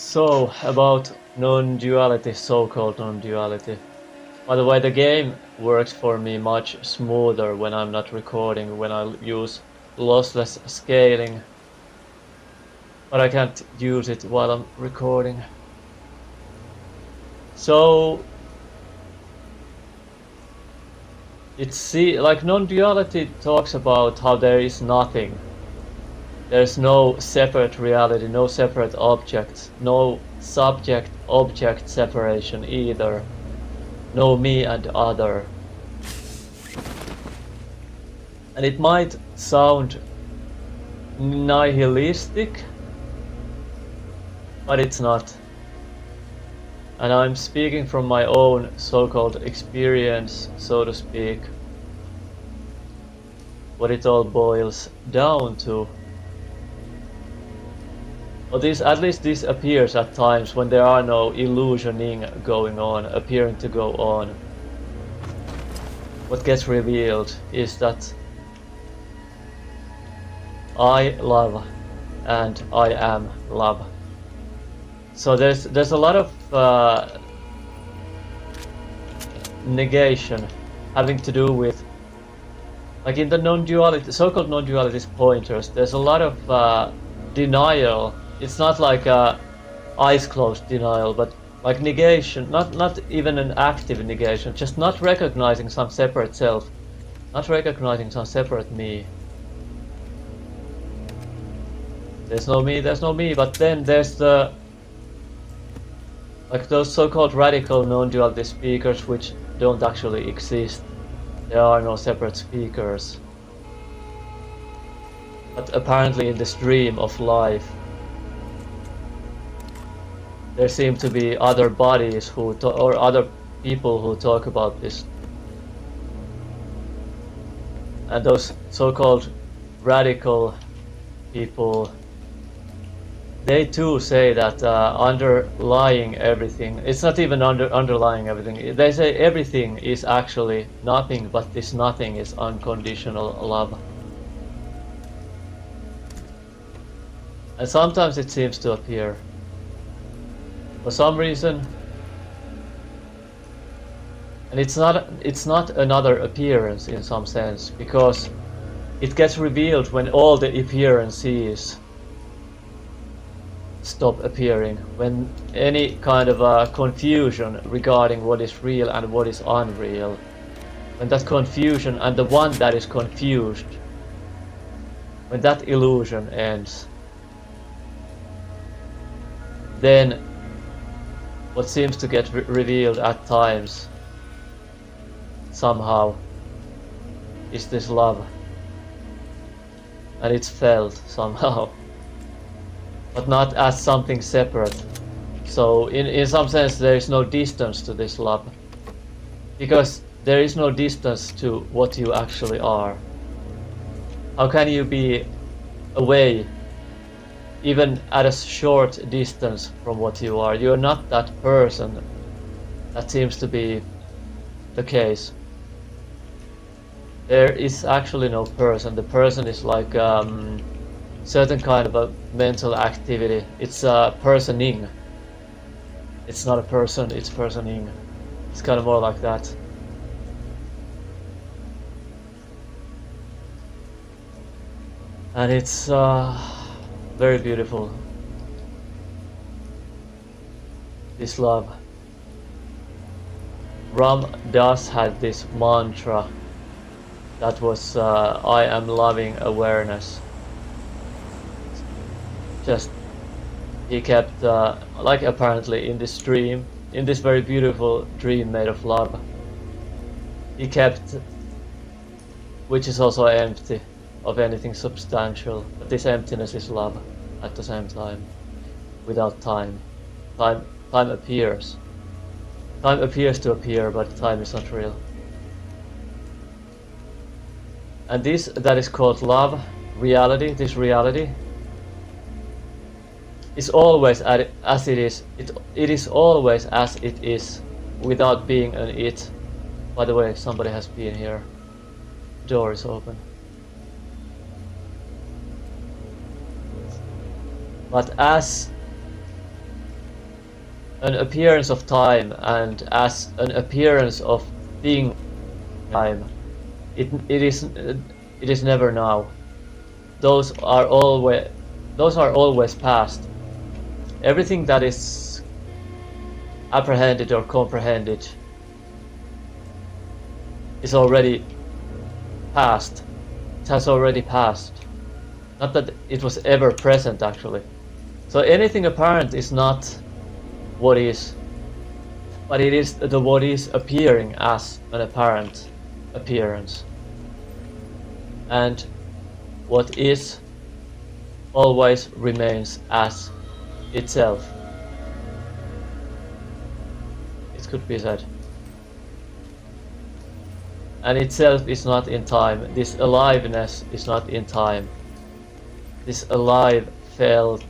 So, about non-duality, so-called non-duality. By the way, the game works for me much smoother when I'm not recording, when I use lossless scaling. But I can't use it while I'm recording. So, like non-duality talks about how there is nothing. There's no separate reality, no separate objects, no subject-object separation either. No me and other. And it might sound nihilistic, but it's not. And I'm speaking from my own so-called experience, so to speak. What it all boils down to. Well, at least this appears at times when there are no illusioning going on, appearing to go on. What gets revealed is that I love and I am love. So there's a lot of negation having to do with, like in the non-duality, so-called non-duality pointers, there's a lot of denial. It's not like eyes closed denial, but like negation, not even an active negation, just not recognizing some separate self, not recognizing some separate me. There's no me, but then there's the, like those so-called radical non-duality speakers which don't actually exist. There are no separate speakers. But apparently in this dream of life, there seem to be other bodies or other people who talk about this. And those so-called radical people, they too say that underlying everything, it's not even underlying everything, they say everything is actually nothing, but this nothing is unconditional love. And sometimes it seems to appear. For some reason, and it's not another appearance in some sense, because it gets revealed when all the appearances stop appearing, when any kind of confusion regarding what is real and what is unreal, when that confusion and the one that is confused, when that illusion ends, then what seems to get revealed at times somehow is this love, and it's felt somehow, but not as something separate. So in some sense there is no distance to this love, because there is no distance to what you actually are. How can you be away even at a short distance from what you are? You're not that person. That seems to be the case. There is actually no person. The person is like certain kind of a mental activity. It's personing. It's not a person, it's personing. It's kind of more like that. And it's very beautiful, this love. Ram Dass had this mantra that was I am loving awareness. Just he kept like apparently in this dream, in this very beautiful dream made of love, he kept, which is also empty of anything substantial, but this emptiness is love at the same time, without time. Time appears. Time appears to appear, but time is not real. And this that is called love, reality, this reality, is always as it is. It is always as it is, without being an it. By the way, somebody has been here. Door is open. But as an appearance of time, and as an appearance of being time, it is never now. Those are always past. Everything that is apprehended or comprehended is already past. It has already passed. Not that it was ever present, actually. So anything apparent is not what is, but it is the what is appearing as an apparent appearance. And what is always remains as itself. It could be said. And itself is not in time. This aliveness is not in time. This alive, felt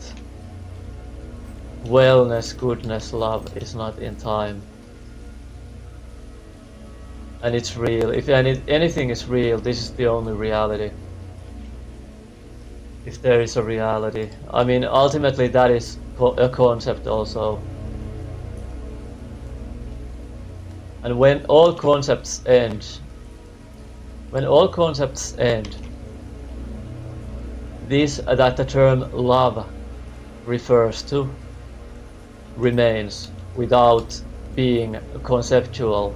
wellness, goodness, love is not in time. And it's real. If anything is real, this is the only reality. If there is a reality. I mean, ultimately that is a concept also. And when all concepts end, this that the term love refers to remains without being a conceptual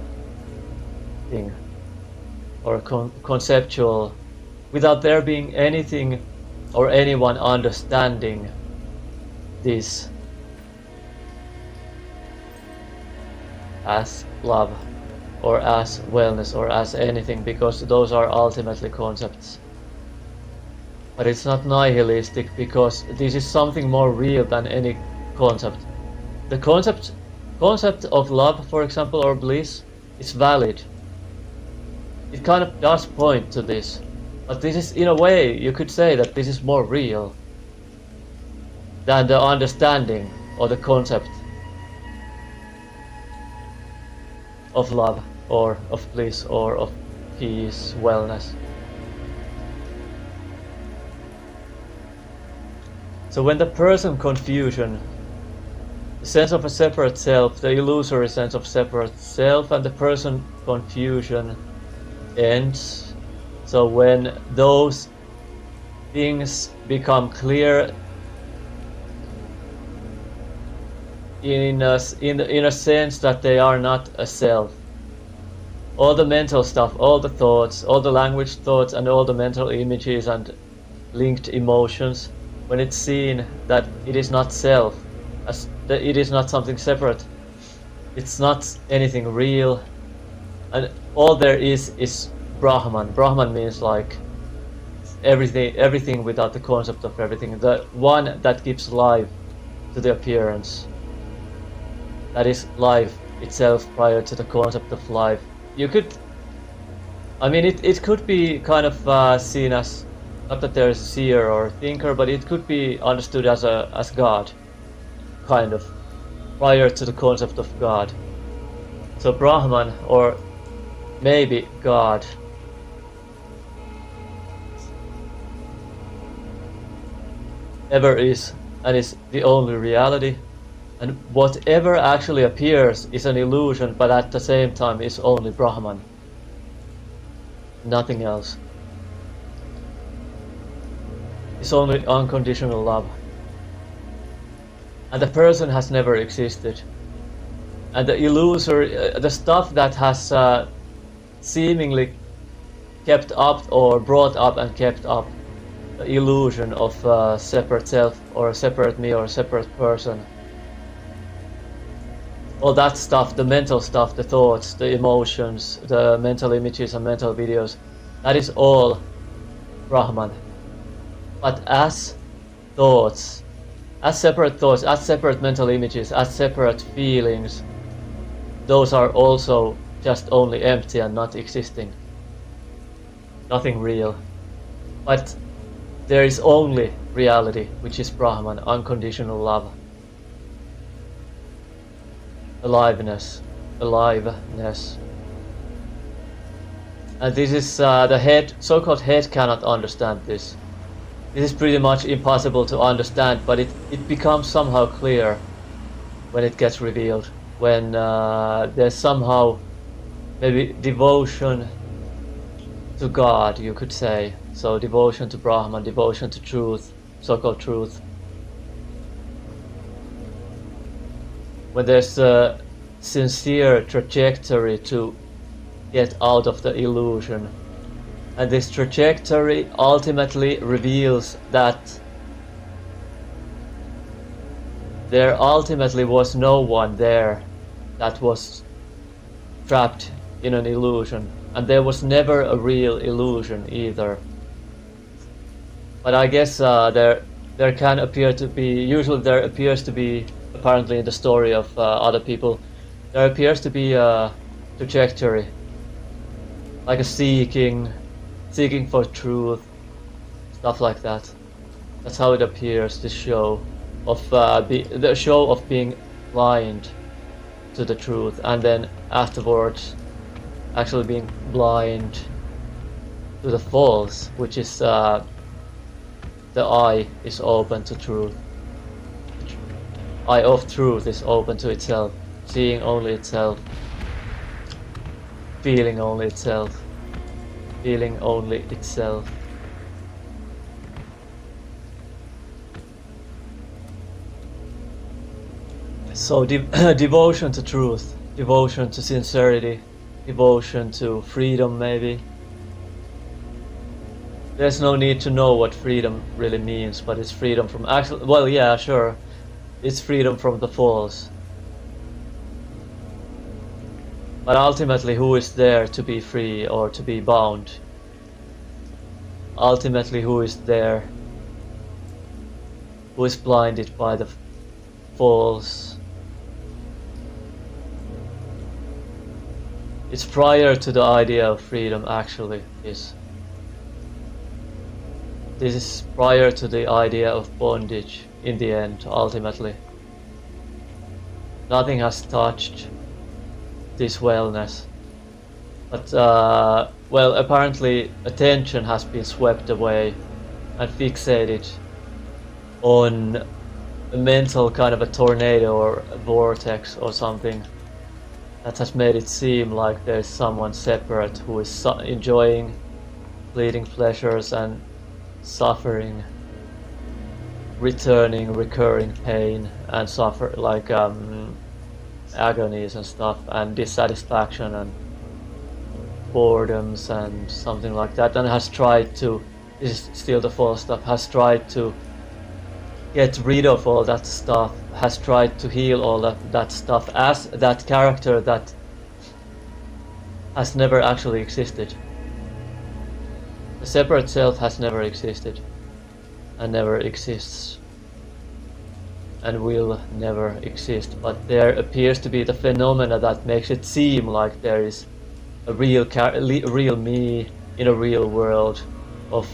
thing or conceptual, without there being anything or anyone understanding this as love or as wellness or as anything, because those are ultimately concepts. But it's not nihilistic, because this is something more real than any concept. The concept of love, for example, or bliss, is valid. It kind of does point to this. But this is, in a way, you could say that this is more real than the understanding or the concept of love or of bliss or of peace, wellness. So when the person confusion, the sense of a separate self, the illusory sense of separate self, and the person confusion ends, so when those things become clear in a sense that they are not a self, all the mental stuff, all the thoughts, all the language thoughts, and all the mental images and linked emotions, when it's seen that it is not self, as that it is not something separate, it's not anything real, and all there is Brahman. Brahman means like everything without the concept of everything, the one that gives life to the appearance, that is life itself prior to the concept of life. You could, I mean, it could be kind of seen as, not that there is a seer or thinker, but it could be understood as God, kind of, prior to the concept of God. So Brahman, or maybe God, ever is and is the only reality, and whatever actually appears is an illusion, but at the same time is only Brahman, nothing else. It's only unconditional love, and the person has never existed, and the illusory, the stuff that has seemingly kept up or brought up and kept up the illusion of a separate self or a separate me or a separate person, all that stuff, the mental stuff, the thoughts, the emotions, the mental images and mental videos, that is all Brahman. But as thoughts, as separate mental images, as separate feelings, those are also just only empty and not existing. Nothing real. But there is only reality, which is Brahman, unconditional love. Aliveness. And this is the head, so-called head cannot understand this. This is pretty much impossible to understand, but it becomes somehow clear when it gets revealed, when there's somehow maybe devotion to God, you could say. So devotion to Brahman, devotion to truth, so-called truth. When there's a sincere trajectory to get out of the illusion. And this trajectory ultimately reveals that there ultimately was no one there that was trapped in an illusion. And there was never a real illusion either. But I guess there can appear to be, usually there appears to be, apparently in the story of other people, there appears to be a trajectory, like a seeking for truth, stuff like that. That's how it appears, this show of the show of being blind to the truth, and then afterwards actually being blind to the false, which is the eye is open to truth. Eye of truth is open to itself, seeing only itself, feeling only itself, feeling only itself. So devotion to truth, devotion to sincerity, devotion to freedom maybe. There's no need to know what freedom really means, but it's freedom from actual, well yeah, sure, it's freedom from the false. But ultimately, who is there to be free or to be bound? Ultimately, who is there? Who is blinded by the false? It's prior to the idea of freedom, actually, is. This is prior to the idea of bondage, in the end, ultimately. Nothing has touched this wellness. But, well, apparently attention has been swept away and fixated on a mental kind of a tornado or a vortex or something that has made it seem like there's someone separate who is enjoying fleeting pleasures and suffering, returning, recurring pain and suffer like agonies and stuff, and dissatisfaction and boredoms and something like that, and has tried to, this is still the false stuff, has tried to get rid of all that stuff, has tried to heal all that stuff as that character that has never actually existed. The separate self has never existed and never exists and will never exist, but there appears to be the phenomena that makes it seem like there is a real me in a real world of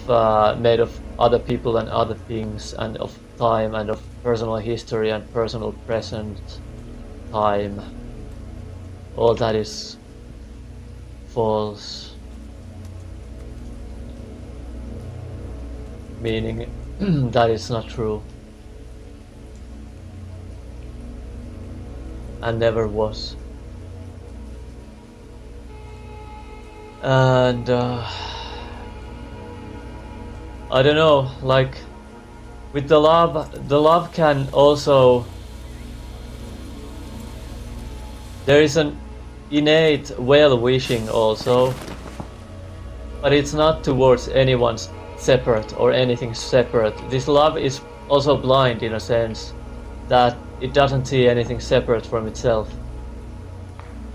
made of other people and other things and of time and of personal history and personal present time. All that is false, meaning that is not true and never was. And I don't know, like with the love can also, there is an innate well-wishing also, but it's not towards anyone's separate or anything separate. This love is also blind in a sense that it doesn't see anything separate from itself,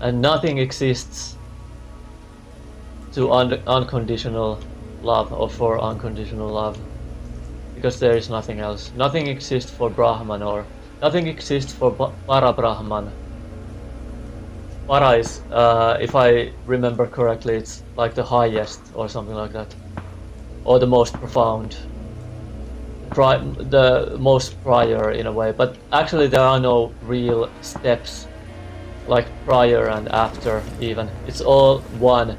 and nothing exists to unconditional love or for unconditional love, because there is nothing else. Nothing exists for Brahman, or nothing exists for Para-Brahman. Para is, if I remember correctly, it's like the highest or something like that, or the most profound, the most prior in a way, but actually there are no real steps like prior and after even. It's all one,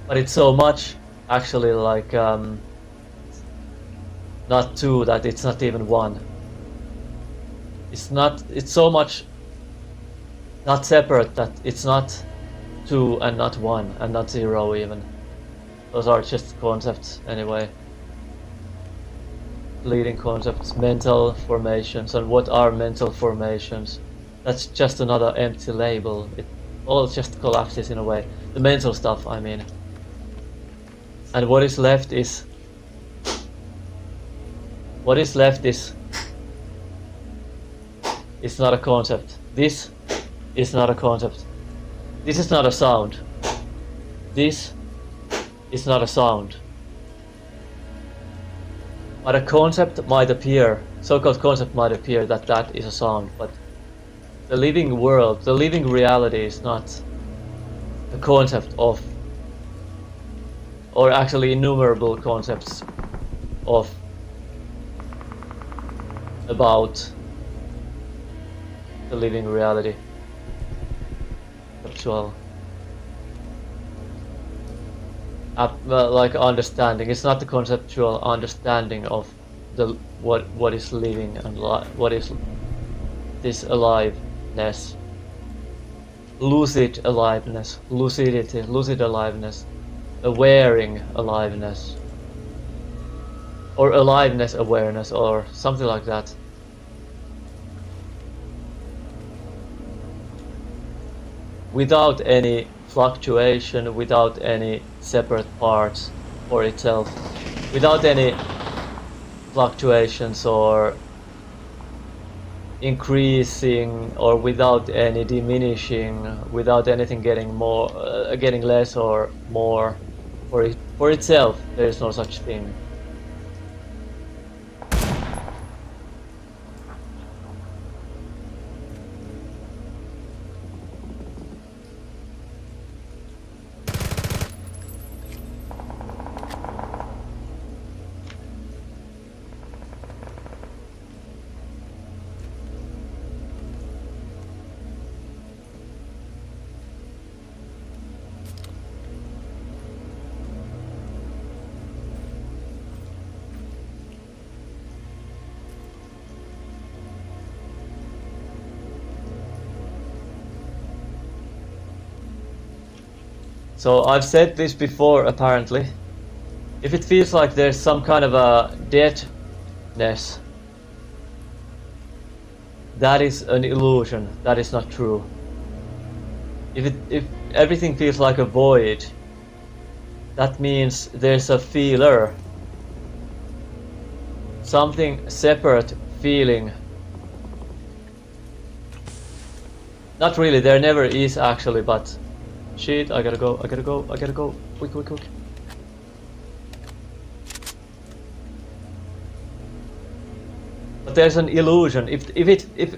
but it's so much actually like not two that it's not even one. It's so much not separate that it's not 2 and not 1 and not 0 even. Those are just concepts anyway. Leading concepts, mental formations, and what are mental formations? That's just another empty label. It all just collapses in a way. The mental stuff, I mean. And what is left is it's not a concept. This is not a concept. This is not a sound. This is not a sound. But a concept might appear, so-called concept might appear that that is a sound, but the living world, the living reality is not a concept of, or actually innumerable concepts of, about the living reality. Conceptual. Like understanding. It's not the conceptual understanding of the what is living and what is this aliveness, lucid aliveness, lucidity, lucid aliveness, awareing aliveness, or aliveness awareness, or something like that. Without any fluctuation, without any separate parts for itself, without any fluctuations or increasing, or without any diminishing, without anything getting more, getting less or more for itself. There is no such thing. So I've said this before, apparently. If it feels like there's some kind of a deadness, that is an illusion. That is not true. If everything feels like a void, that means there's a feeler. Something separate feeling. Not really, there never is actually, but shit, I gotta go, quick. But there's an illusion. If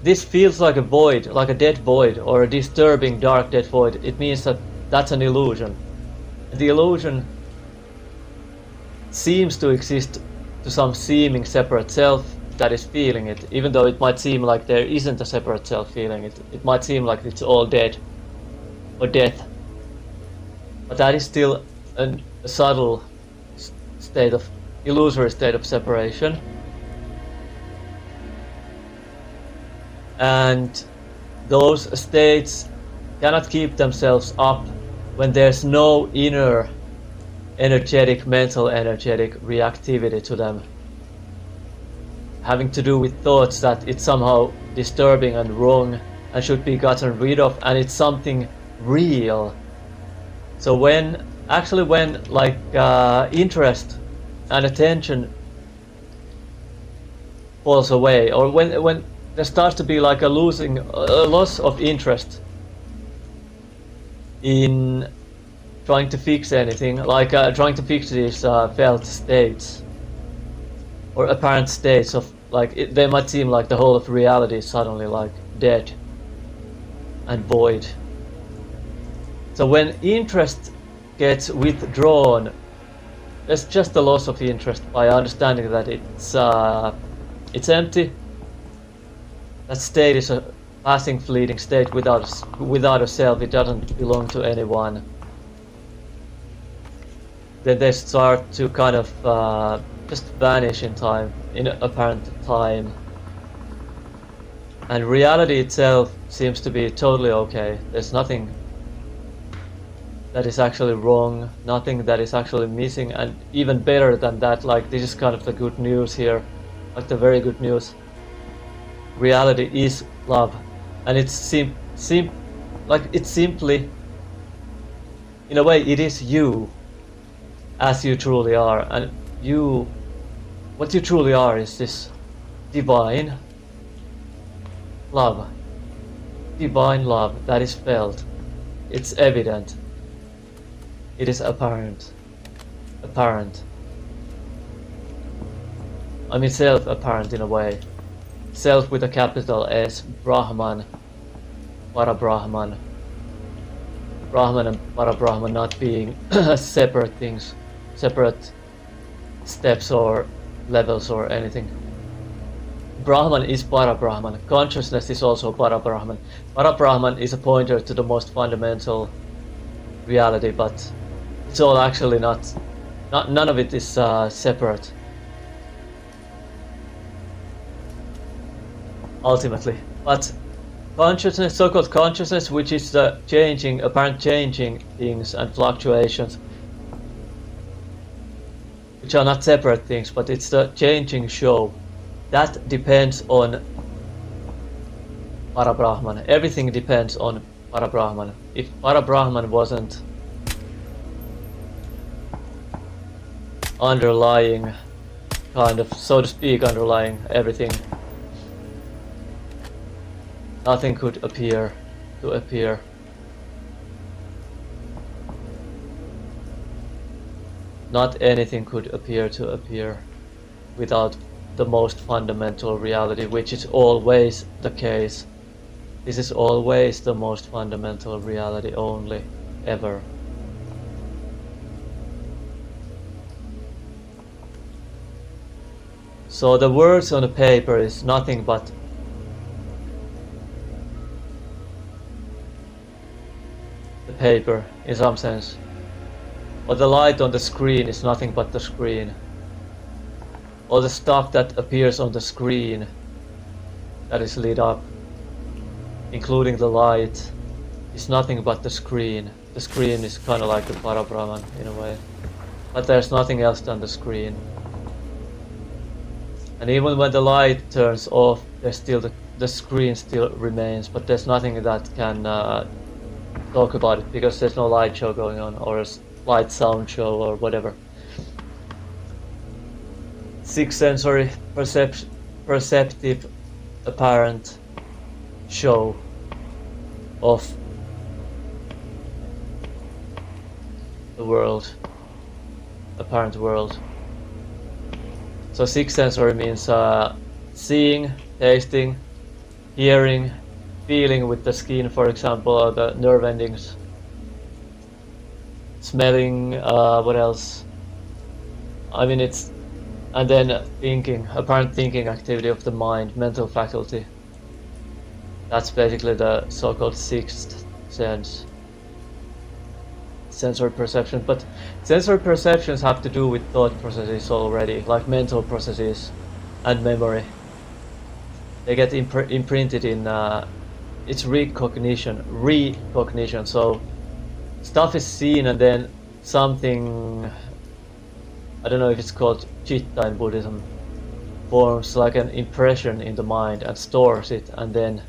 this feels like a void, like a dead void, or a disturbing dark dead void, it means that that's an illusion. The illusion seems to exist to some seeming separate self that is feeling it, even though it might seem like there isn't a separate self feeling it. It might seem like it's all dead. Or death, but that is still a subtle state of illusory state of separation, and those states cannot keep themselves up when there's no inner energetic, mental energetic reactivity to them, having to do with thoughts that it's somehow disturbing and wrong and should be gotten rid of, and it's something real. So when like interest and attention falls away, or when there starts to be like a loss of interest in trying to fix anything, like trying to fix these felt states or apparent states of like they might seem like the whole of reality is suddenly like dead and void. So when interest gets withdrawn, there's just a loss of interest by understanding that it's empty. That state is a passing, fleeting state without a self. It doesn't belong to anyone. Then they start to kind of just vanish in time, in apparent time. And reality itself seems to be totally okay. There's nothing that is actually wrong, nothing that is actually missing, and even better than that, like this is kind of the good news here, like the very good news. Reality is love, and it's like it's simply, in a way, it is you as you truly are, and what you truly are is this divine love. Divine love that is felt. It's evident. It is apparent. Apparent. I mean self-apparent in a way. Self with a capital S, Brahman, Parabrahman. Brahman and Parabrahman not being separate things, separate steps or levels or anything. Brahman is Parabrahman. Consciousness is also Parabrahman. Parabrahman is a pointer to the most fundamental reality, but it's all actually not none of it is separate. Ultimately, but consciousness, so-called consciousness, which is the changing, apparent changing things and fluctuations, which are not separate things, but it's the changing show. That depends on Parabrahman. Everything depends on Parabrahman. If Parabrahman wasn't underlying, kind of, so to speak, underlying everything, nothing could appear to appear. Not anything could appear to appear without the most fundamental reality, which is always the case. This is always the most fundamental reality only, ever. So the words on the paper is nothing but the paper, in some sense. Or the light on the screen is nothing but the screen. All the stuff that appears on the screen that is lit up, including the light, is nothing but the screen. The screen is kind of like the Parabrahman in a way. But there's nothing else than the screen. And even when the light turns off, there's still the screen still remains, but there's nothing that can talk about it because there's no light show going on, or a light sound show, or whatever. Six sensory perceptive apparent show of the world, apparent world. So six sensory means seeing, tasting, hearing, feeling with the skin, for example, or the nerve endings, smelling, what else? I mean, it's, and then thinking, apparent thinking activity of the mind, mental faculty. That's basically the so-called sixth sense. Sensory perception, but sensory perceptions have to do with thought processes already, like mental processes and memory. They get imprinted in it's recognition, so stuff is seen and then something, I don't know if it's called chitta in Buddhism, forms like an impression in the mind and stores it, and then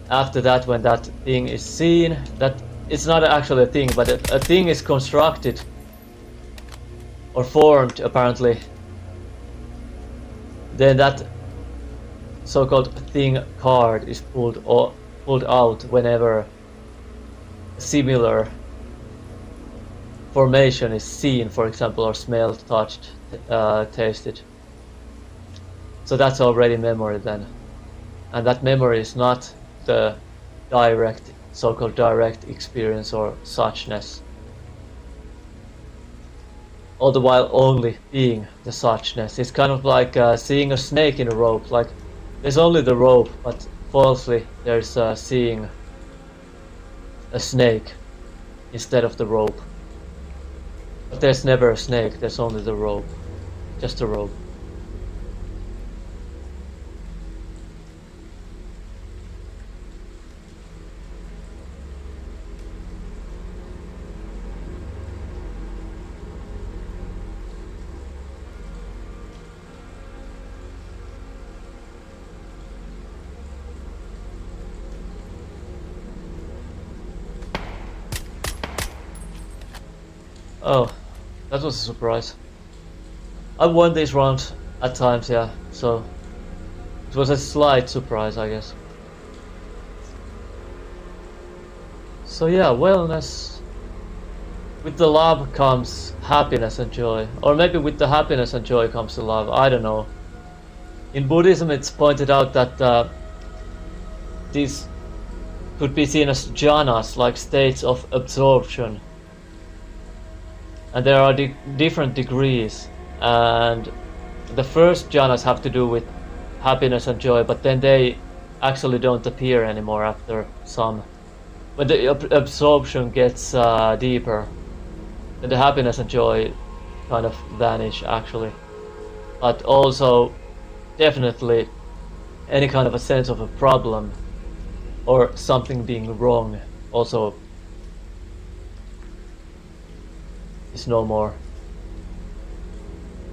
after that, when that thing is seen, that it's not actually a thing, but a thing is constructed or formed apparently, then that so-called thing card is pulled out whenever a similar formation is seen, for example, or smelled, touched, tasted. So that's already memory then. And that memory is not the direct, so-called direct experience or suchness. All the while only being the suchness. It's kind of like seeing a snake in a rope. Like, there's only the rope, but falsely there's seeing a snake instead of the rope. But there's never a snake, there's only the rope. Just a rope. Oh, that was a surprise. I won this round at times, yeah, so it was a slight surprise, I guess. So yeah, wellness. With the love comes happiness and joy. Or maybe with the happiness and joy comes the love, I don't know. In Buddhism it's pointed out that these could be seen as jhanas, like states of absorption. And there are different degrees. And the first jhanas have to do with happiness and joy, but then they actually don't appear anymore after some. When the absorption gets deeper, then the happiness and joy kind of vanish actually. But also, definitely, any kind of a sense of a problem or something being wrong also is no more.